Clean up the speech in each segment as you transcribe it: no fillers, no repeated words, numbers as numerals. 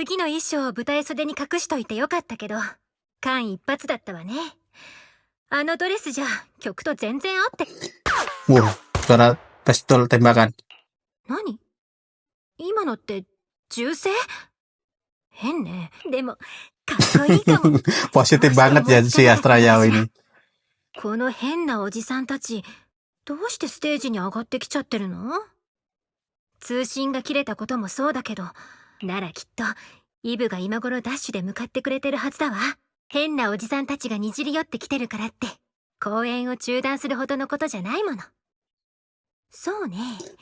次の衣装を舞台袖に隠しといてよかったけど、間一髪だったわね。あのドレスじゃ曲と全然合って。Wow, suara pistol tembakan. 何？今のって銃声？変ね。でもかっこいいかも。Positif banget ya si Astra Yao ini. この変なおじさんたち、どうしてステージに上がってきちゃってるの？通信が切れたこともそうだけど、ならきっとイブが今頃ダッシュで向かってくれてるはずだわ。変なおじさんたちがにじり寄ってきてるからって公演を中断するほどのことじゃないもの。そうね。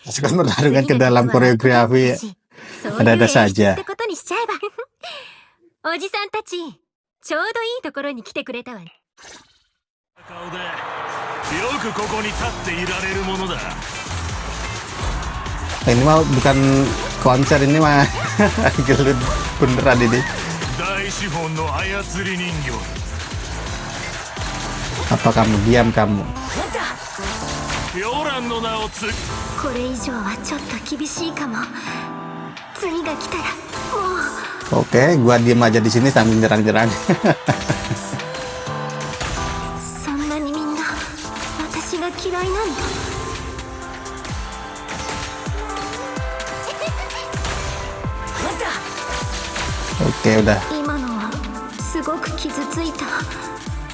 Masukkan pertarungan ke dalam koreografi ada-ada saja. ってことにしちゃえば。おじさんたち、ちょうどいいところに来てくれたわね。顔でよくここに立っていられるものだ。Ini mah bukan konser, ini mah gelut beneran ini. 大資本の操り人形。 Apa kamu diam kamu? ヨランの名を継ぐ。これ以上はちょっと厳しいかも。次が来たらもう。 Oke, gua diem aja di sini sambil nyerang-nyerang. そんなにみんな私が嫌いなんだ。 Oke, udah. 今のはすごく傷ついた。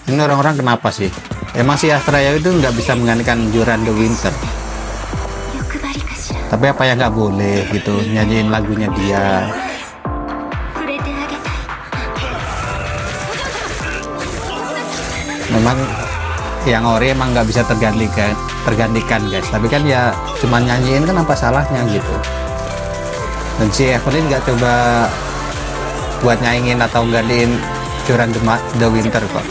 Ini orang-orang kenapa sih? Emang si Astra Yao itu nggak bisa menggantikan Joran The Winter. 欲張りかしら。 Tapi apa yang nggak boleh gitu nyanyiin lagunya dia? 触れてあげたい。 Memang yang ori emang nggak bisa tergantikan guys. Tapi kan ya cuma nyanyiin kan apa salahnya gitu. Dan si Evelyn nggak coba buat nyaingin atau gantiin Joran The Winter kok.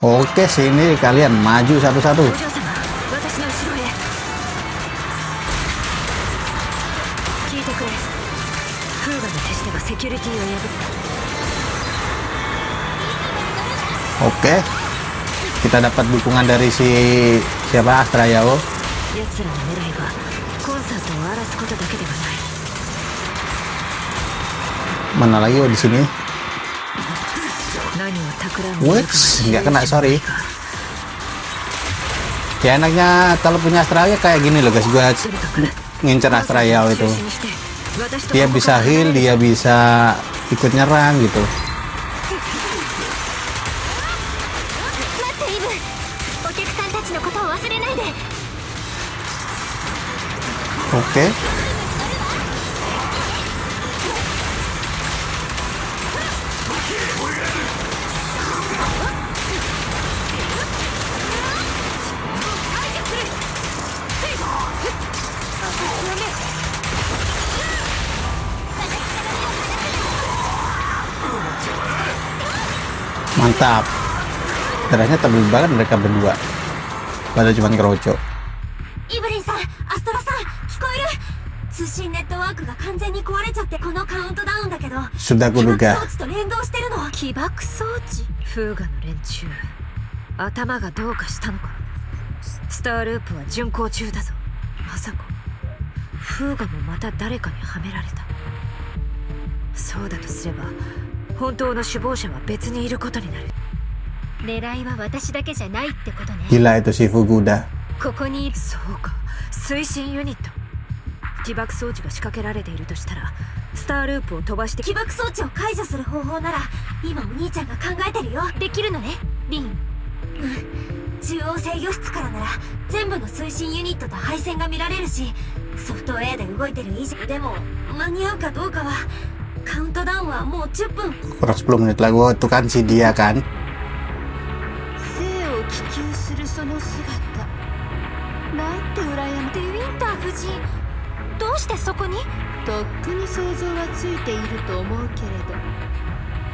Oke, sini kalian maju satu-satu. Oke, kita dapat dukungan dari si siapa, Astra Yao. Mana lagi di sini? Wix, nggak kena, sorry. Ya enaknya kalau punya Astra Yao kayak gini loh guys, gua ngincer Astra Yao itu. Dia bisa heal, dia bisa ikut nyerang gitu. Oke. Mantap. Darahnya tebel banget mereka berdua. Padahal cuma ngeroco. イブリンさん、アストラさん、聞こえる？通信ネットワークが完全に壊れちゃって、このカウントダウンだけど、 Sudah 起爆 kuduga. 装置と連動してるの。起爆装置？フーガの連中、頭がどうかしたのか。スターループは巡航中だぞ。まさかフーガもまた誰かにはめられた。そうだとすれば、本当の首謀者は別にいることになる。狙いは私だけじゃないってことね。 Gila itu si Fukuda. ここに、そうか、推進ユニット。起爆装置が仕掛けられているとしたら、スターループを飛ばして起爆装置を解除する方法なら今お兄ちゃんが考えてるよ。できるのね、リン。中央制御室からなら全部の推進ユニットと配線が見られるし、ソフトウェアで動いてる以上。でも間に合うかどうかは。カウントダウンはもう10分。 Kurang 10 menit lagi. Oh, itu kan si dia kan. 生を希求するその姿、なんて羨む。デウィンター夫人、どうしてそこに？とっくに想像はついていると思うけれど、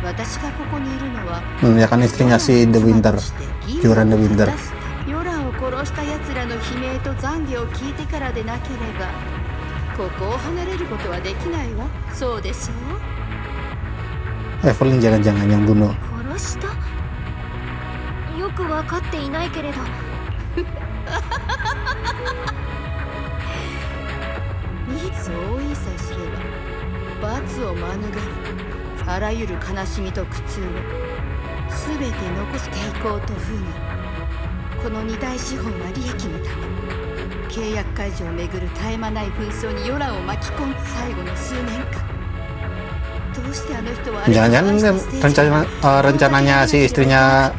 私がここにいるのは、 Ya kan istrinya si The Winter, Joran The Winter. ヨランを殺した奴らの悲鳴と懺悔を聞いてからでなければ、ここを離れることはできないわ。そうでしょう。 Evelyn jangan-jangan yang bunuh. 殺した？よくわかっていないけれど。そう言いさえすれば罰を免れ、あらゆる悲しみと苦痛を全て残す抵抗と風が、この二大資本は利益のため契約解除をめぐる絶え間ない紛争にヨランを巻き込んだ最後の数年間。どうしてあの人は Jangan-jangan rencananya si istrinya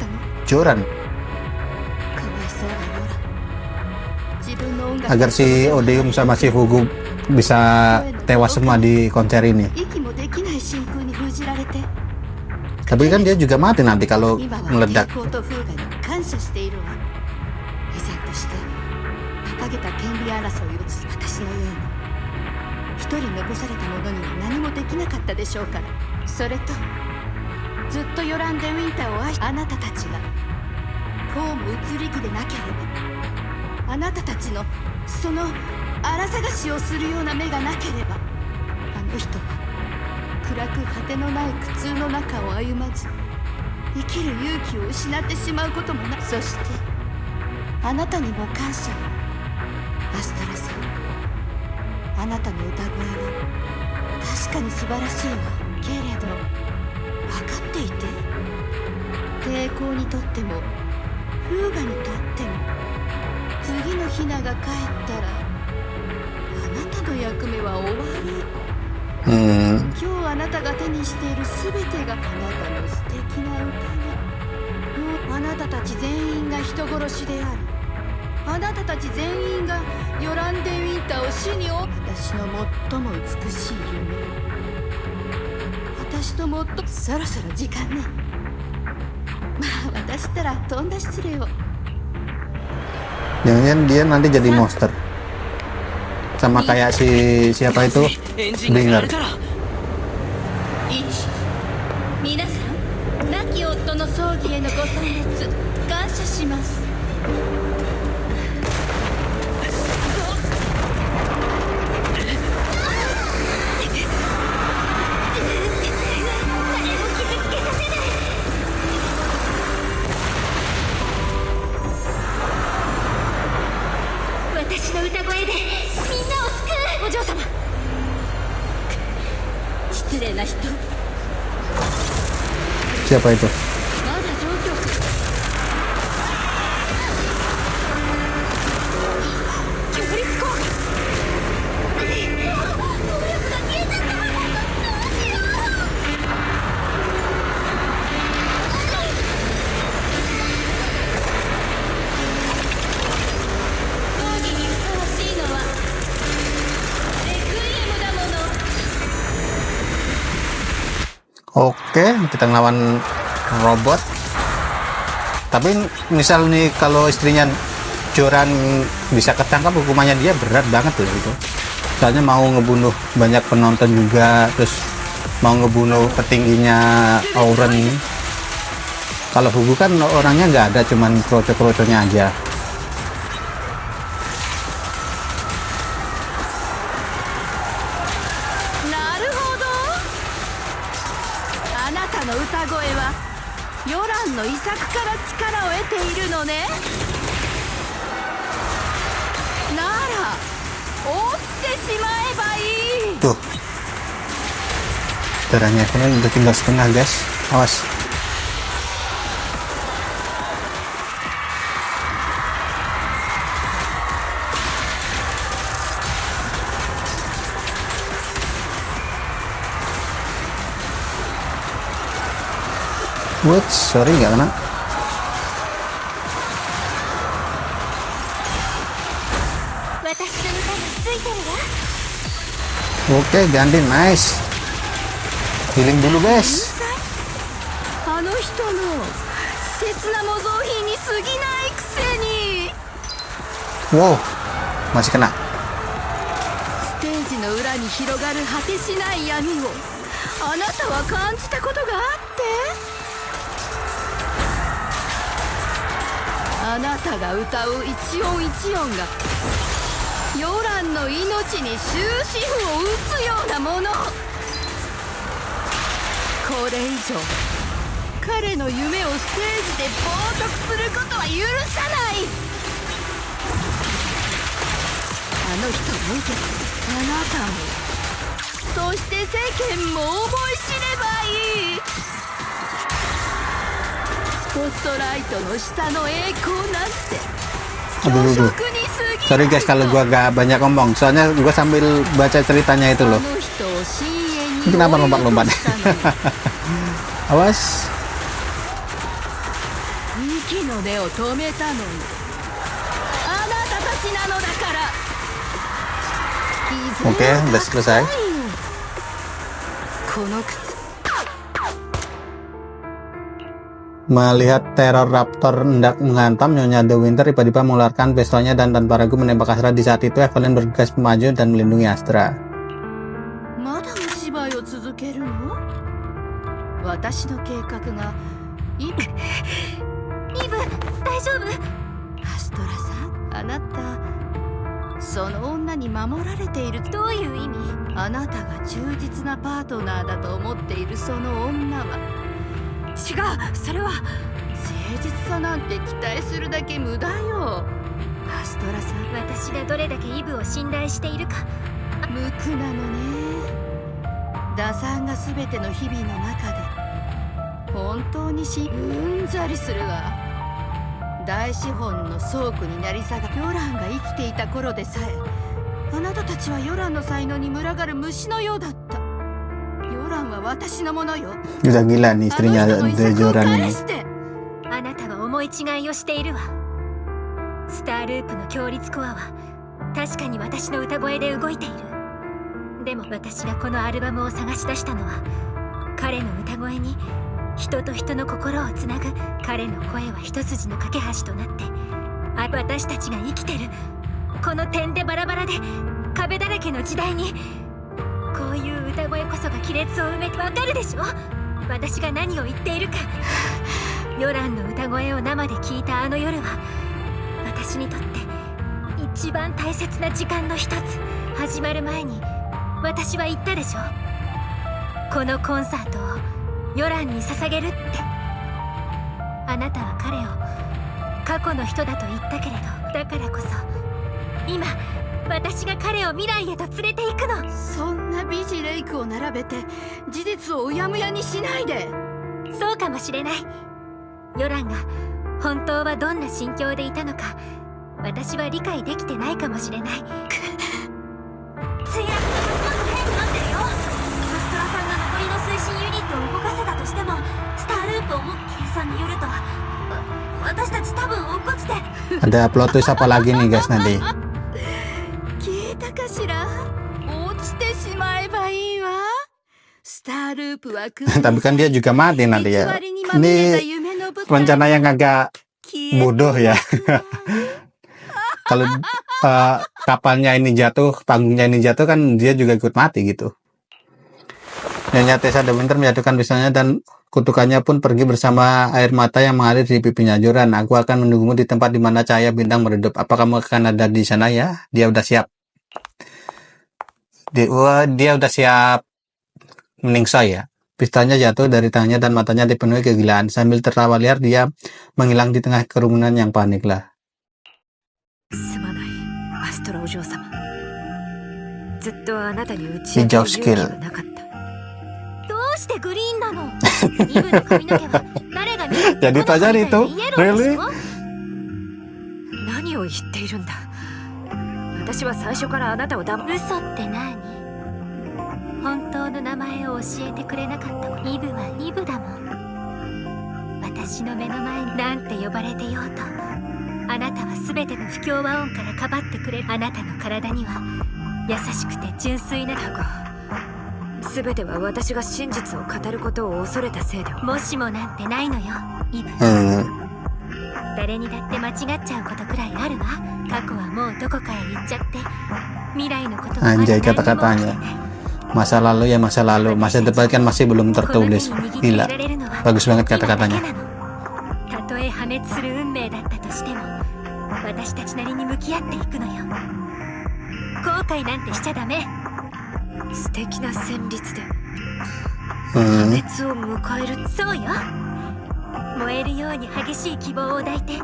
Joran かわいそうなヨラン。自分の音楽 agar si Odium sama si Fugu bisa tewas semua di konser ini. 息もできない真空に封じられて、 Tapi kan dia juga mati nanti kalau 今は meledak. 抵抗と風雅に感謝しているわ。依然として馬鹿げた権利争いを続け私のように一人残された者には何もできなかったでしょうから。それとずっとヨラン・デ・ウィンターを愛し、あなたたちがこうも移り気でなければ、あなたたちのその荒探しをするような目がなければ、あの人は暗く果てのない苦痛の中を歩まず生きる勇気を失ってしまうこともな。そしてあなたにも感謝。アストラさん、あなたの歌声は確かに素晴らしいわ。けれど分かっていて、抵抗にとっても風雅にとっても、次のヒナが帰ったらあなたの役目は終わり。今日あなたが手にしている全てがあなたの素敵な歌が、もうあなたたち全員が人殺しである。あなたたち全員がヨラン・デ・ウィンターを死に私の最も美しい夢を、私ともっと。そろそろ時間ね。まあ私ったらとんだ失礼を。 Jangan-jangan dia nanti jadi monster. Sama kayak si siapa itu? Bringer. 皆さん、亡き夫の葬儀へのご参列感謝します。私の歌声でみんなを救う。お嬢様、失礼な人。 Siapa itu? まだ状況強烈効果。動力が消えちゃった。どうしよう。葬儀にふさわしいのはレクイエムだもの。 Oke, kita ngelawan robot. Tapi misal nih kalau istrinya Joran bisa ketangkap, hukumannya dia berat banget loh itu. Soalnya mau ngebunuh banyak penonton juga, terus mau ngebunuh petingginya Auron ini. Kalau Fugu kan orangnya nggak ada, cuman kroco-kroconya aja. なるほど。あなたの歌声はヨランの遺作から力を得ているのね。なら落ちてしまえばいい。 Tuh, darahnya kan udah tinggal setengah, guys. Awas. What? Sorry, nggak kena. Oke, ganti, nice. Healing dulu, guys. あの人の切な模造品に過ぎないくせに。 Wow, masih kena. ステージの裏に広がる果てしない闇をあなたは感じたことがあって。あなたが歌う一音一音がヨランの命に終止符を打つようなもの。これ以上彼の夢をステージで冒涜することは許さない。あの人も受けあなたも、そして世間も思い知ればいい。スポットライトの下の栄光なんて Aduh. Sorry guys kalau gua gak banyak ngomong, soalnya gua sambil baca ceritanya itu loh. Ini kenapa lompat-lompat? Awas. Oke, udah selesai. Melihat teror raptor hendak menghantam, Nyonya The Winter tiba-tiba mengeluarkan pistolnya dan tanpa ragu menembak Astra. Di saat itu Evelyn bergegas maju dan melindungi Astra. まだお芝居を続けるの？私の計画がイブ大丈夫？アストラさん、あなたその女に守られている。どういう意味？あなたが忠実なパートナーだと思っているその女は。違う、それは誠実さなんて期待するだけ無駄よ。アストラさん、私がどれだけイブを信頼しているか。無垢なのね。打算が全ての日々の中で本当にうんざりするわ。大資本の倉庫になり下がヨランが生きていた頃でさえ、あなたたちはヨランの才能に群がる虫のようだった。ヨランは私のものよ。 Udah gila nih istrinya The Joran ini. あなたは思い違いをしているわ。スターループの強烈コアは確かに私の歌声で動いている。でも私がこのアルバムを探し出したのは、彼の歌声に人と人の心をつなぐ。彼の声は一筋の架け橋となって、私たちが生きてるこの点でバラバラで壁だらけの時代に、こういう歌声こそが亀裂を埋めて。わかるでしょ、私が何を言っているか。ヨランの歌声を生で聞いたあの夜は、私にとって一番大切な時間の一つ。始まる前に私は言ったでしょ、このコンサートをヨランに捧げるって。あなたは彼を過去の人だと言ったけれど、だからこそ今私が彼を未来へと連れて行くの。そんな美辞レイクを並べて事実をうやむやにしないで。そうかもしれない。ヨランが本当はどんな心境でいたのか、私は理解できてないかもしれない。墜落がますます早くなってるよ。アストラさんが残りの推進ユニットを動かせたとしても、スターループを持つ計算によると、私たち多分落っこちて。 Ada plot twist apa lagi nih guys nanti? 聞いたかしら？落ちてしまえばいいわ。スターループはTapi kan dia juga mati nanti ya. Ini rencana yang agak bodoh ya. Kalau kapalnya ini jatuh, panggungnya ini jatuh, kan dia juga ikut mati gitu. Nyonya Tessa The Winter menjatuhkan pistolnya dan kutukannya pun pergi bersama air mata yang mengalir di pipinya. Joran, aku akan menunggumu di tempat di mana cahaya bintang meredup. Apa kamu akan ada di sana ya? Dia udah siap. Dia udah siap meningsoi ya. Pistolnya jatuh dari tangannya dan matanya dipenuhi kegilaan. Sambil tertawa liar, dia menghilang di tengah kerumunan yang panik lah. すまない、アストラお嬢様。ずっとあなたに打ち明ける勇気がなかった。どうしてグリーンなの？イブの髪の毛は誰が見る？ Jadi tanya itu, really? 何を言っているんだ。私は最初からあなたを嘘って何？本当の名前を教えてくれなかった。イブはイブだもん。私の目の前になんて呼ばれてようと、あなたは全ての不協和音からかばってくれる。あなたの体には優しくて純粋な全ては私が真実を語ることを恐れたせいで。もしもなんてないのよ、イブ。誰にだって間違っちゃうことくらいあるわ。過去はもうどこかへ行っちゃって、未来のことはまだ何にも起きてない。 Masa lalu ya masa lalu, masa depan kan masih belum tertulis. Gila, bagus banget kata-katanya. たとえ破滅する運命だったとしても、私たちなりに向き合っていくのよ。後悔なんてしちゃダメ。素敵な旋律で破滅を迎える。そうよ、燃えるように激しい希望を抱いて、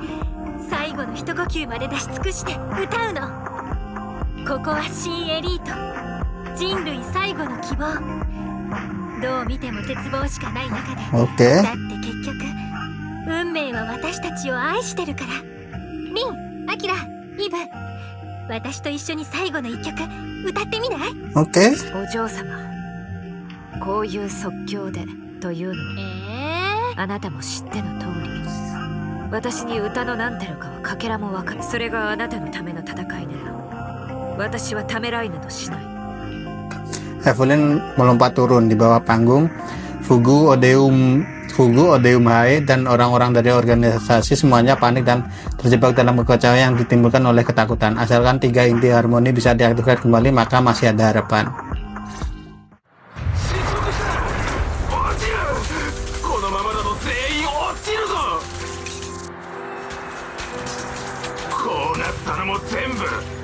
最後の一呼吸まで出し尽くして歌うの。ここは新エリート、人類最後の希望。どう見ても絶望しかない中で、 Oke. だって結局運命は私たちを愛してるから。リン、アキラ、イブ、私と一緒に最後の一曲歌ってみない？ Oke. お嬢様、こういう即興でというのは、あなたも知っての通り、私に歌のなんてるかはかけらもわかる。それがあなたのための戦いなら、私はためらいなどしない。 Evelyn melompat turun di bawah panggung. Fugu, Odeum Hae, dan orang-orang dari organisasi semuanya panik dan terjebak dalam kekacauan yang ditimbulkan oleh ketakutan. Asalkan 3 inti harmoni bisa diaktifkan kembali, maka masih ada harapan. このままだと全員落ちるぞ。こうなったのも全部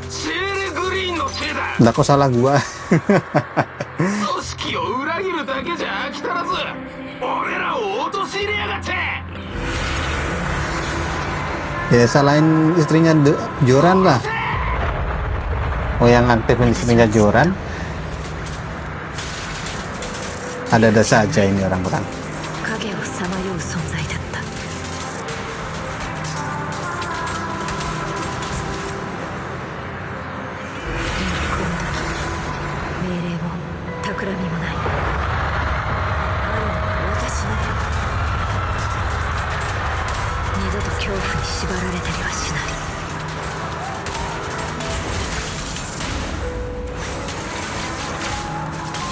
シェールグリーンのせいだ。 Lah kok salah gua? 組織を裏切るだけじゃ飽き足らず、俺らを陥れやがって。 Ya salahin istrinya Joran lah. Oh, yang aktifin istrinya Joran. Ada-ada saja ini orang-orang. 影をさまよう存在だった。命令も企みもない。あるのは私の二度と恐怖に縛られたりはしない。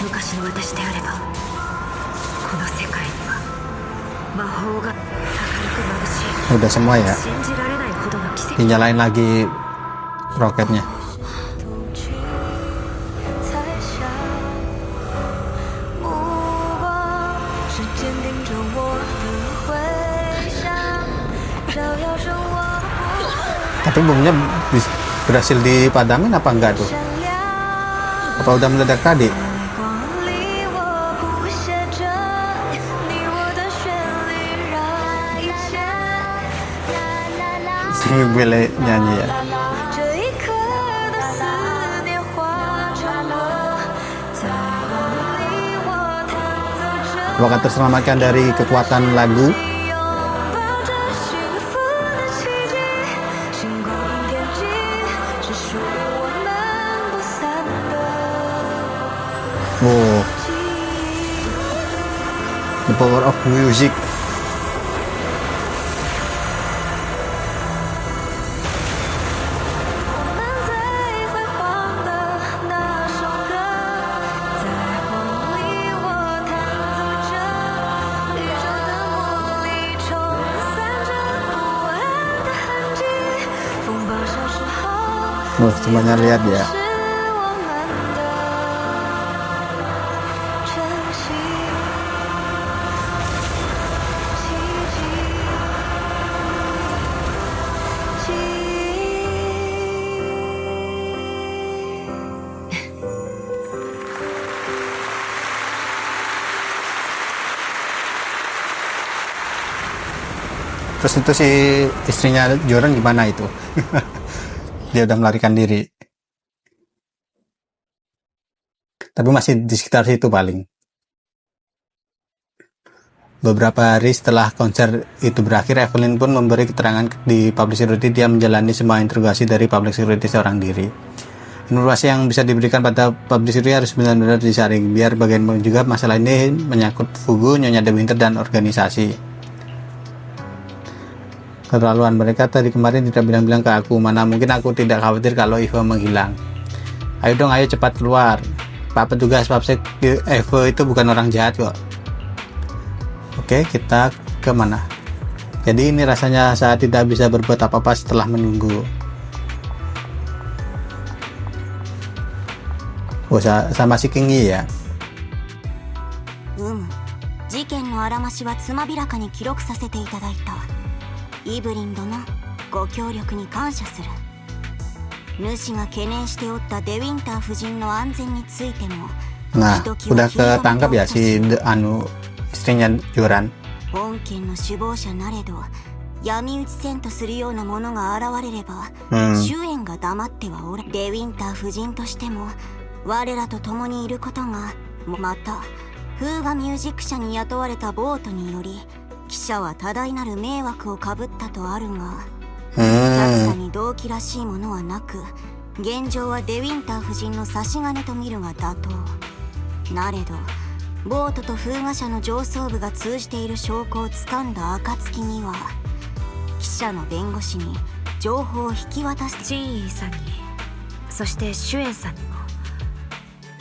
昔の私であれば、この世界には魔法が明るく眩しい。 Udah semua ya. 信じられないほどの奇跡。 Dinyalain lagi roketnya. 'Tapi bomnya berhasil dipadamin apa enggak tuh? Apa udah meledak tadi? Bele nyanyi ya. Apakah terselamatkan dari kekuatan lagu? Oh, the power of music. Oh, semuanya lihat ya. Terus itu si istrinya Joran gimana itu? Dia udah melarikan diri. Tapi masih di sekitar situ paling. Beberapa hari setelah konser itu berakhir, Evelyn pun memberi keterangan di public security. Dia menjalani semua interogasi dari public security seorang diri. Informasi yang bisa diberikan pada public security harus benar-benar disaring, biar bagaimanapun juga masalah ini menyangkut Fugu, Nyonya De Winter, dan organisasi. Keterlaluan mereka tadi kemarin tidak bilang-bilang ke aku. Mana mungkin aku tidak khawatir kalau Eva menghilang. Ayo dong, ayo cepat keluar. Pak petugas Papsek, Eva itu bukan orang jahat kok. Oke, kita ke mana? Jadi ini rasanya saya tidak bisa berbuat apa-apa setelah menunggu. Oh, sama si Kingi ya. 事件のあらましはつまびらかに記録させていただいた。イブリン殿、ご協力に感謝する。主が懸念しておったデウィンター夫人の安全についても、 Nah, udah ketangkap ya si istrinya Joran. 本件の首謀者なれど、闇討ちせんとするようなものが現れれば、主演が黙ってはおらデウィンター夫人としても我らと共にいることが、また風雅ミュージック社に雇われたボートにより記者は多大なる迷惑をかぶったとあるが、奴らに動機らしいものはなく、現状はデウィンター夫人の差し金と見るが妥当なれど、ボートと風雅社の上層部が通じている証拠をつかんだ暁には、記者の弁護士に情報を引き渡す。ジンイーさんに、そしてシュエンさんにも、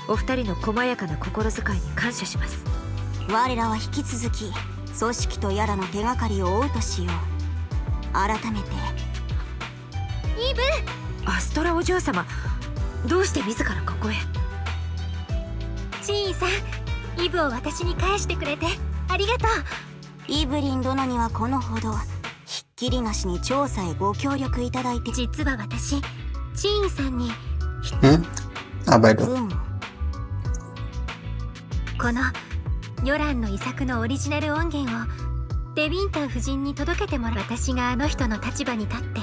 お二人の細やかな心遣いに感謝します。我らは引き続き組織とやらの手がかりを追うとしよう。改めてイブ、アストラお嬢様、どうして自らここへ？ジーンさん、イブを私に返してくれてありがとう。イブリン殿にはこのほどひっきりなしに調査へご協力いただいて。実は私、ジーンさんにapa itu? このヨランの遺作のオリジナル音源をデウィンター夫人に届けてもらう。私があの人の立場に立って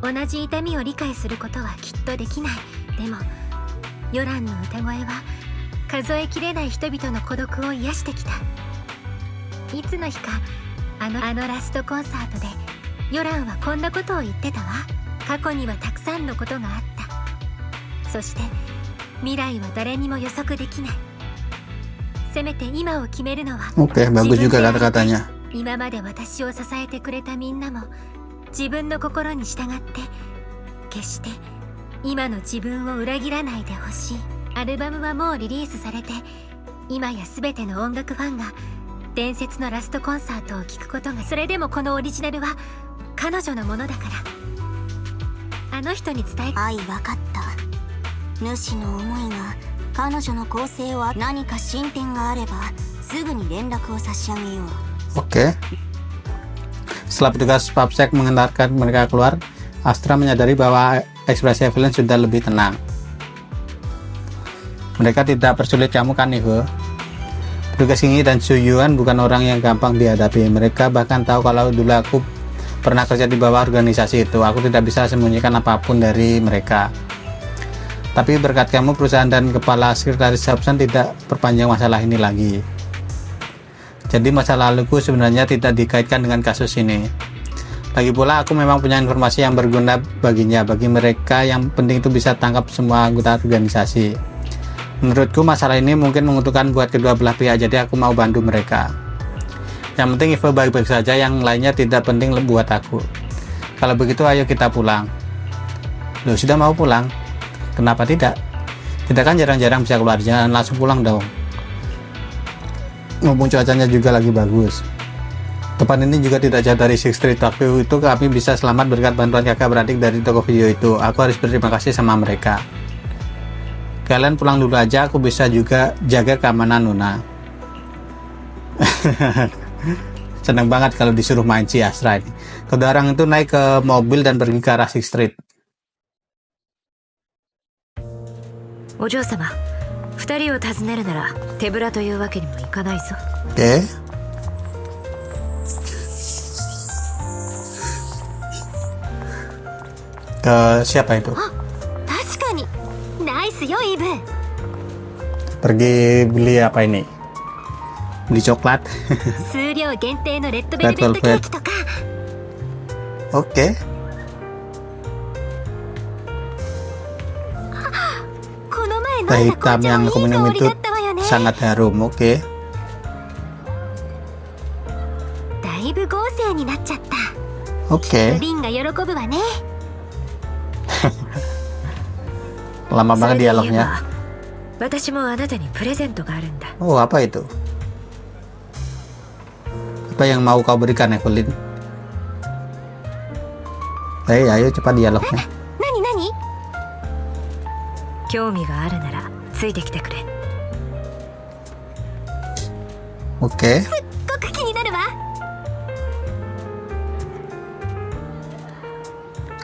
同じ痛みを理解することはきっとできない。でもヨランの歌声は数えきれない人々の孤独を癒してきた。いつの日かあのラストコンサートでヨランはこんなことを言ってたわ。過去にはたくさんのことがあった。そして未来は誰にも予測できない。せめて今を決めるのは Oke, bagus juga kata-katanya. 今まで私を支えてくれたみんなも自分の心に従って決して今の自分を裏切らないでほしい。アルバムはもうリリースされて、今や全ての音楽ファンが伝説のラストコンサートを聴くことが、それでもこのオリジナルは彼女のものだから、あの人に伝え。愛分かった。主の思いが彼女の構成は何か進展があればすぐに連絡を差し上げよう。 Oke. Setelah petugas PubSec mengantarkan mereka keluar, Astra menyadari bahwa ekspresi Evelyn sudah lebih tenang. Mereka tidak persulit kamu kan, Ivo? Petugas Kingi dan Suyuan bukan orang yang gampang dihadapi. Mereka bahkan tahu kalau dulu aku pernah kerja di bawah organisasi itu. Aku tidak bisa sembunyikan apapun dari mereka. Tapi berkat kamu, perusahaan dan kepala sekretaris Hobson tidak perpanjang masalah ini lagi. Jadi masa laluku sebenarnya tidak dikaitkan dengan kasus ini. Lagi pula aku memang punya informasi yang berguna baginya. Bagi mereka yang penting itu bisa tangkap semua anggota organisasi. Menurutku masalah ini mungkin menguntungkan buat kedua belah pihak, jadi aku mau bantu mereka. Yang penting Ivo baik-baik saja, yang lainnya tidak penting buat aku. Kalau begitu ayo kita pulang. Loh, sudah mau pulang? Kenapa tidak? Kita kan jarang-jarang bisa keluar, jangan langsung pulang dong. Mumpung cuacanya juga lagi bagus. Tempat ini juga tidak jauh dari Sixth Street. Waktu itu kami bisa selamat berkat bantuan kakak beradik dari toko video itu. Aku harus berterima kasih sama mereka. Kalian pulang dulu aja, aku bisa juga jaga keamanan Nuna. Seneng banget kalau disuruh main si Astra ini. Kedua orang itu naik ke mobil dan pergi ke arah Sixth Street. お嬢様、二人を訪ねるなら手ぶらというわけにもいかないぞ。Siapa itu? 確かにナイスよイブ。 Pergi beli apa ini? Beli coklat. 数量限定のレッドベルベットケーキとか。 Oke. この前 Teh 飲んだ hitam 紅茶 yang はいい aku minum 香り itu だったわよね。 sangat harum. Oke. だいぶ豪勢になっちゃった。 Oke. リンが喜ぶわね。 Lama それ banget で言えば dialognya. 私もあなたにプレゼントがあるんだ。 Oh, apa itu? Apa yang mau kau berikan, Evelyn? Ayo cepat dialognya. 何何？興味があるならついてきてくれ。 Oke. すっごく気になるわ。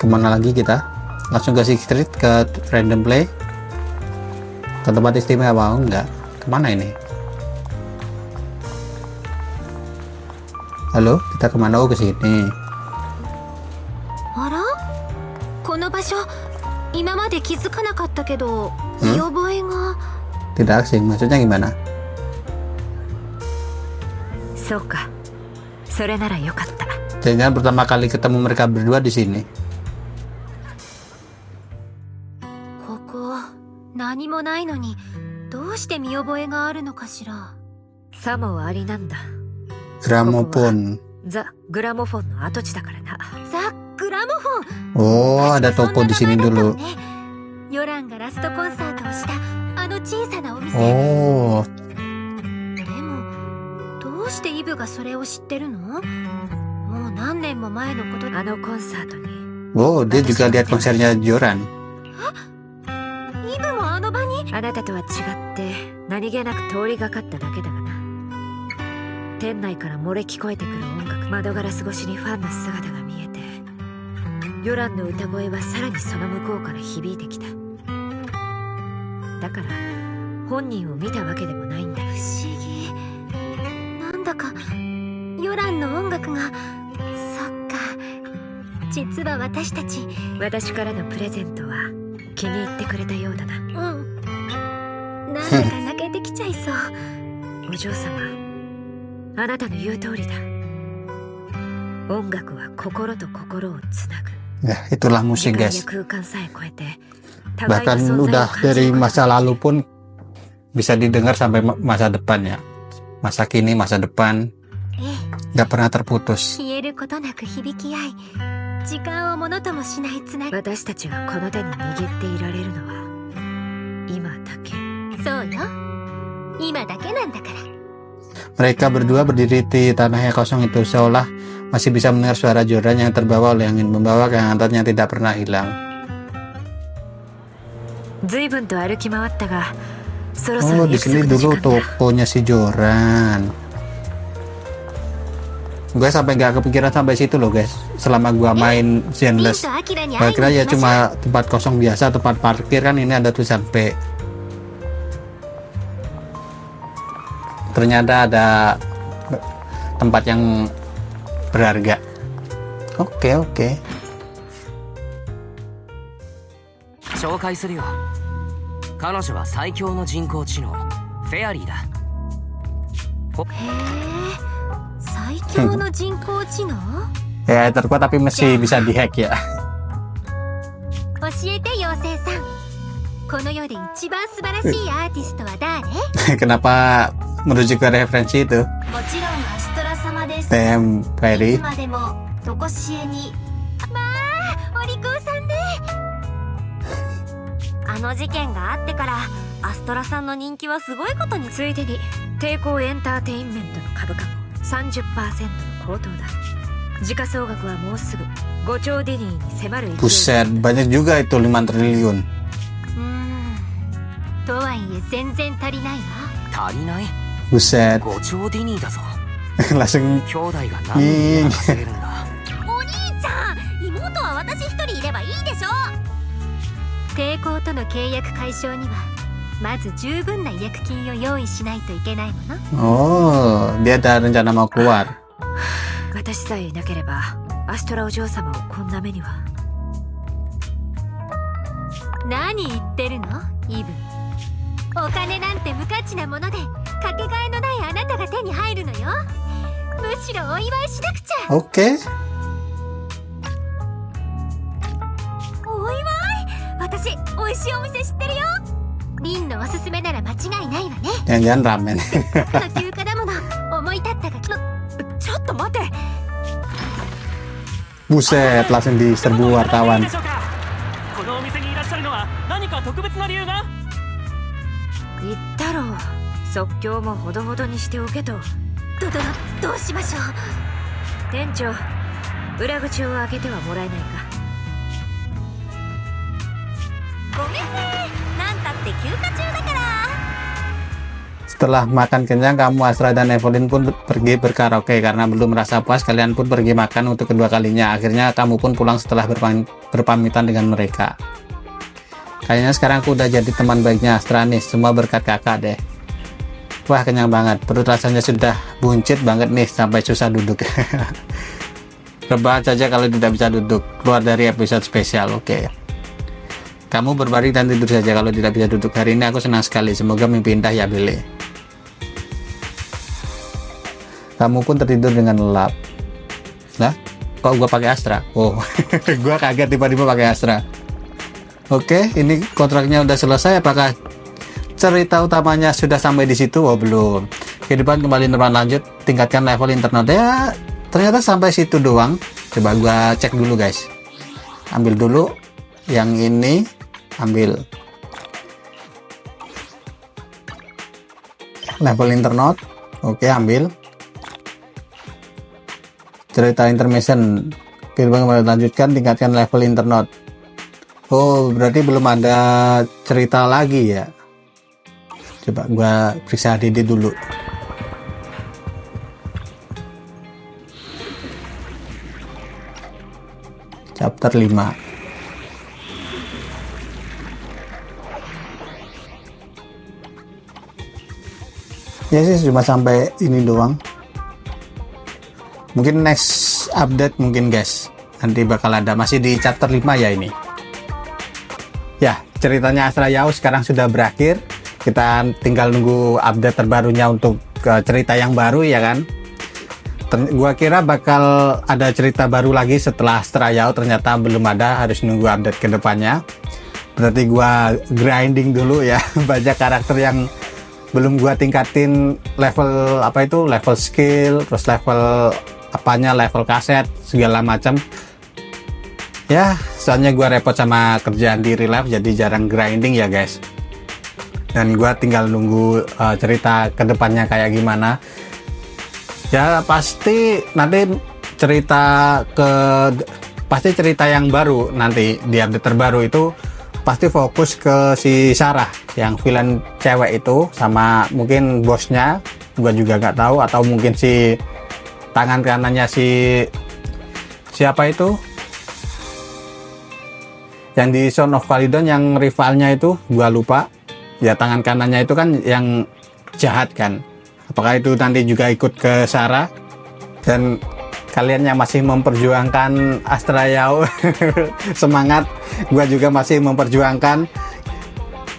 Kemana lagi kita? Langsung ke Sixth Street, ke Random Play, ke tempat istimewa. Enggak, kemana ini? Halo, kita kemana? Oh, ke sini. まで気づかなかったけど、見覚えが。 Tidak asing, maksudnya gimana? そうか、それならよかった。 Jangan pertama kali ketemu mereka berdua di sini. ここ何もないのにどうして見覚えがあるのかしら。さもありなんだ。 Gramophone. ザ・グラモフォンの跡地だからな。ザ・グラモフォン。 Oh, ada toko di sini dulu. ヨランがラストコンサートをしたあの小さなお店。 Oh, でもどうしてイブがそれを知ってるの？もう何年も前のこと。あのコンサートに oh, dia juga lihat konsernya Joran. イブもあの場に。あなたとは違って何気なく通りがかっただけだがな。店内から漏れ聞こえてくる音楽、窓ガラス越しにファンの姿が見えて、ヨランの歌声はさらにその向こうから響いてきた。だから本人を見たわけでもないんだ。不思議。なんだかヨランの音楽が。そっか、実は私たち。私からのプレゼントは気に入ってくれたようだな。うん。なんだか泣けてきちゃいそう。お嬢様、あなたの言う通りだ。音楽は心と心をつなぐ。 Ya, itulah musik, 時間や guys. 空間さえ超えて、互いの Bahkan 存在を udah 感じ dari ること。 masa lalu pun bisa didengar sampai masa depan ya. Masa kini, masa depan ええ。 nggak pernah terputus. 消えることなく響き合い、時間をものともしないつながり。私たちがこの手に握っていられるのは今だけ。そうよ、今だけなんだから。 Mereka berdua berdiri di tanah yang kosong itu seolah masih bisa mendengar suara Joran yang terbawa oleh angin, membawa kehangatan yang tidak pernah hilang. 随分と歩き回ったが、そろそ Oh, ろ di 約 sini 束の時 dulu 間だ。 tokonya si Joran. Gue sampai nggak kepikiran sampai situ loh, guys. Selama gua main リン Zenless, とアキラに gua 会いに kira 行 ya きましょう。 cuma tempat kosong biasa, tempat parkir kan ini ada tulisan P. Ternyata ada tempat yang berharga. Oke, oke. 紹介するよ。彼女は最強の人工知能フェアリーだ。へえ、最強の人工知能？ Ya, terkuat tapi masih bisa dihack ya. 教えて妖精さん。この世で一番素晴らしいアーティストは誰？ Kenapa merujuk ke referensi itu? もちろんアストラ様です。 Tem い Fairy. つまでもとこしえに。まあ、お利口さんね。あの事件があってからアストラさんの人気はすごいことに。ついでに抵抗エンターテインメントの株価も 30% の高騰だ。時価総額はもうすぐ5兆ディニーに迫る勢い。 Buset, banyak juga itu 5 triliun. とはいえ全然足りないわ。足りない。 Buset. 5兆ディニーだぞ。 Langsung 兄弟が何人も稼げるんだ。お兄ちゃん、妹は私一人いればいいでしょ。抵抗との契約解消にはまず十分な違約金を用意しないといけないもの。 Oh, dia ada rencana mau keluar. 私さえいなければアストラお嬢様をこんな目には。何言ってるのイブ。お金なんて無価値なものでかけがえのないあなたが手に入るのよ。むしろお祝いしなくちゃ。 Oke. お祝い？私美味しいお店知ってるよ。リンのおすすめなら間違いないわね。 Jangan-jangan ramen. の休暇だもの。思い立ったがちょっと待て。 Buset, langsung diserbu wartawan. このお店にいらっしゃるのは何か特別な理由が？言ったろう、即興もほどほどにしておけと。どうしましょう。店長、裏口を開けてはもらえないか。ごめんね、なんたって休暇中だから。 Setelah makan kenyang, kamu Astra dan Evelyn pun pergi berkaraoke. Karena belum merasa puas, kalian pun pergi makan untuk kedua kalinya. Akhirnya kamu pun pulang setelah berpamitan dengan mereka. Kayaknya sekarang aku udah jadi teman baiknya Astra nih. Semua berkat kakak deh. Wah, kenyang banget. Perut rasanya sudah buncit banget nih, sampai susah duduk. Rebahan saja kalau tidak bisa duduk. Keluar dari episode spesial, oke. Kamu berbaring dan tidur saja. Kalau tidak bisa duduk hari ini, aku senang sekali. Semoga mimpi indah ya, Billy. Kamu pun tertidur dengan lelap. Nah, kok gua pakai Astra? Oh, gua kaget tiba-tiba pakai Astra. Oke, ini kontraknya udah selesai. Apakah cerita utamanya sudah sampai di situ? Oh, belum. Kehidupan kembali normal, lanjut. Tingkatkan level internet. Ya, ternyata sampai situ doang. Coba gua cek dulu, guys. Ambil dulu yang ini. Ambil level internet. Oke, ambil cerita intermission. Kehidupan kembali lanjutkan, tingkatkan level internet. Oh, berarti belum ada cerita lagi ya. Coba gua periksa DD dulu. Chapter 5. Ya sih, cuma sampai ini doang. Mungkin next update mungkin, guys. Nanti bakal ada, masih di chapter 5 ya ini. Ya, ceritanya Astra Yao sekarang sudah berakhir. Kita tinggal nunggu update terbarunya untuk cerita yang baru ya kan. Gua kira bakal ada cerita baru lagi setelah Astra Yao, ternyata belum ada, harus nunggu update ke depannya. Berarti gua grinding dulu ya. Banyak karakter yang belum gua tingkatin level apa itu, level skill, terus level apanya, level kaset segala macam ya. Soalnya gua repot sama kerjaan di real life, jadi jarang grinding ya guys. Dan gua tinggal nunggu cerita kedepannya kayak gimana ya. Pasti nanti cerita yang baru nanti di update terbaru itu pasti fokus ke si Sarah yang villain cewek itu, sama mungkin bosnya gua juga nggak tahu, atau mungkin si tangan kanannya si siapa itu yang di Son of Calydon, yang rivalnya itu gua lupa ya. Tangan kanannya itu kan yang jahat kan. Apakah itu nanti juga ikut ke Sarah? Dan kalian yang masih memperjuangkan Astra Yao semangat, gua juga masih memperjuangkan.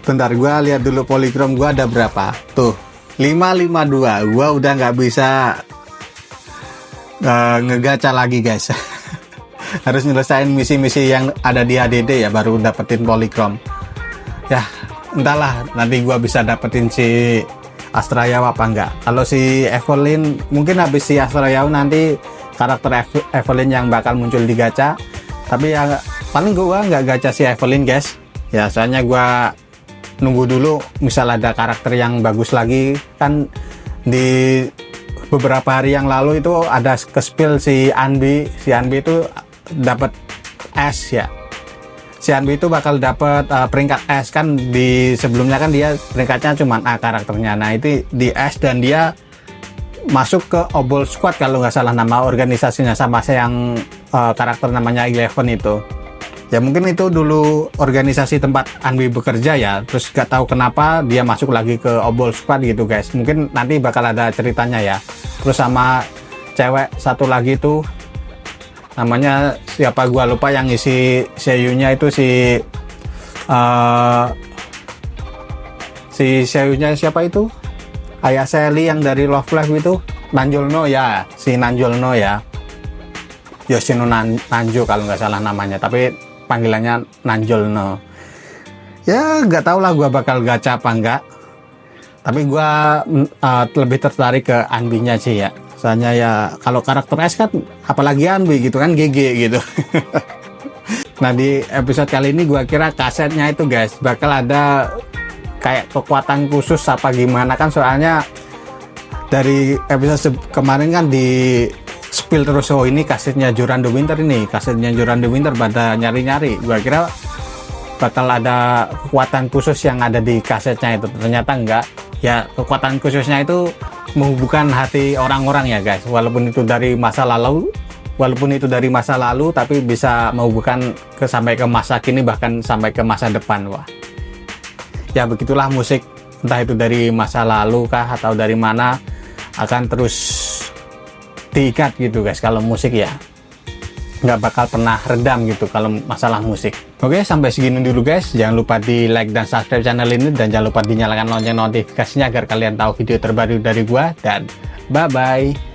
Bentar, gua lihat dulu polychrome gua ada berapa tuh, 552. Gua udah nggak bisa ngegacha lagi guys. Harus nyelesain misi-misi yang ada di ADD ya baru dapetin polychrome ya. Entahlah nanti gua bisa dapetin si Astra Yao apa enggak. Kalau si Evelyn mungkin habis si Astra Yao nanti karakter Evelyn yang bakal muncul di gacha. Tapi ya paling gua nggak gacha si Evelyn guys ya, soalnya gua nunggu dulu misal ada karakter yang bagus lagi. Kan di beberapa hari yang lalu itu ada ke-spill si Anbi itu dapat S ya. Si Anbi itu bakal dapat peringkat S kan. Di sebelumnya kan dia peringkatnya cuma A karakternya. Nah itu di S dan dia masuk ke Obol Squad kalau nggak salah nama organisasinya, sama yang karakter namanya Eleven itu ya. Mungkin itu dulu organisasi tempat Anbi bekerja ya, terus nggak tahu kenapa dia masuk lagi ke Obol Squad gitu guys. Mungkin nanti bakal ada ceritanya ya. Terus sama cewek satu lagi tuh namanya siapa gua lupa, yang isi seiyunya itu si seiyunya siapa itu, Ayah Sally yang dari Love Live itu, Nanjolno ya, si Nanjolno ya, Yoshino Nanjo kalau nggak salah namanya, tapi panggilannya Nanjolno ya. Nggak tahu lah gua bakal gacha apa enggak, tapi gua lebih tertarik ke Anbi-nya sih ya. Soalnya ya kalau karakter S kan apalagi Anbi gitu kan, GG gitu. Nah di episode kali ini gua kira kasetnya itu guys bakal ada kayak kekuatan khusus apa gimana kan. Soalnya dari episode kemarin kan di spill terus, oh ini kasetnya Joran the Winter, ini kasetnya Joran the Winter, pada nyari-nyari. Gua kira bakal ada kekuatan khusus yang ada di kasetnya itu, ternyata enggak ya. Kekuatan khususnya itu menghubungkan hati orang-orang ya guys, walaupun itu dari masa lalu tapi bisa menghubungkan sampai ke masa kini, bahkan sampai ke masa depan. Wah ya begitulah musik, entah itu dari masa lalu kah atau dari mana, akan terus diikat gitu guys kalau musik ya. nggak bakal pernah redam gitu kalau masalah musik. Oke, sampai segini dulu guys. Jangan lupa di like dan subscribe channel ini, dan jangan lupa dinyalakan lonceng notifikasinya agar kalian tahu video terbaru dari gua, dan bye bye.